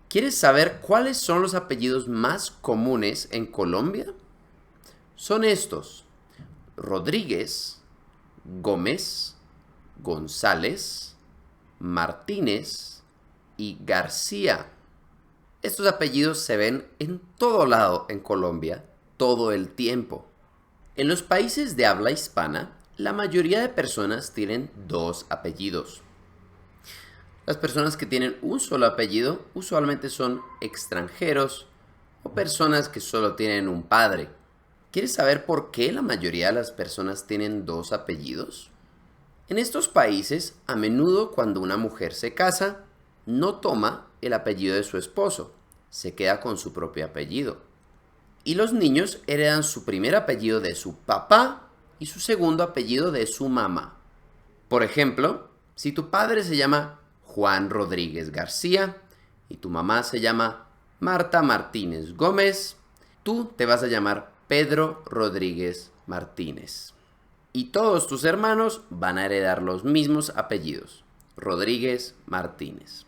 ¿Quieres saber cuáles son los apellidos más comunes en Colombia? Son estos: Rodríguez, Gómez, González, Martínez y García. Estos apellidos se ven en todo lado en Colombia, todo el tiempo. En los países de habla hispana, la mayoría de personas tienen dos apellidos. Las personas que tienen un solo apellido usualmente son extranjeros o personas que solo tienen un padre. ¿Quieres saber por qué la mayoría de las personas tienen dos apellidos? En estos países, a menudo cuando una mujer se casa, no toma el apellido de su esposo, se queda con su propio apellido. Y los niños heredan su primer apellido de su papá y su segundo apellido de su mamá. Por ejemplo, si tu padre se llama Juan Rodríguez García y tu mamá se llama Marta Martínez Gómez, tú te vas a llamar Pedro Rodríguez Martínez. Y todos tus hermanos van a heredar los mismos apellidos: Rodríguez Martínez.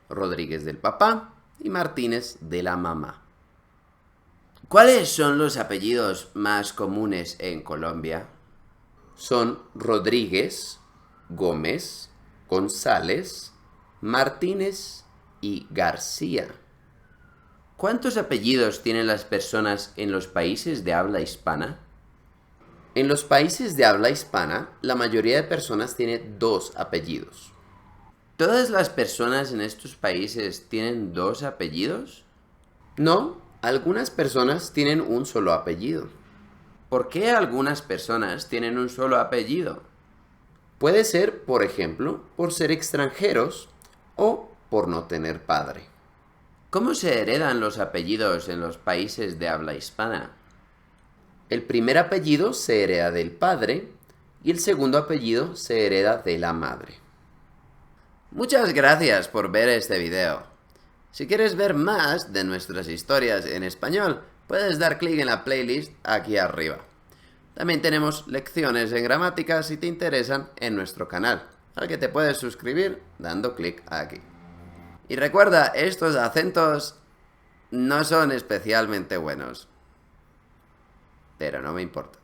Rodríguez del papá y Martínez de la mamá. ¿Cuáles son los apellidos más comunes en Colombia? Son Rodríguez, Gómez, González, Martínez y García. ¿Cuántos apellidos tienen las personas en los países de habla hispana? En los países de habla hispana, la mayoría de personas tiene dos apellidos. ¿Todas las personas en estos países tienen dos apellidos? No, algunas personas tienen un solo apellido. ¿Por qué algunas personas tienen un solo apellido? Puede ser, por ejemplo, por ser extranjeros o por no tener padre. ¿Cómo se heredan los apellidos en los países de habla hispana? El primer apellido se hereda del padre y el segundo apellido se hereda de la madre. Muchas gracias por ver este video. Si quieres ver más de nuestras historias en español, puedes dar clic en la playlist aquí arriba. También tenemos lecciones en gramática si te interesan en nuestro canal, al que te puedes suscribir dando clic aquí. Y recuerda, estos acentos no son especialmente buenos, pero no me importa.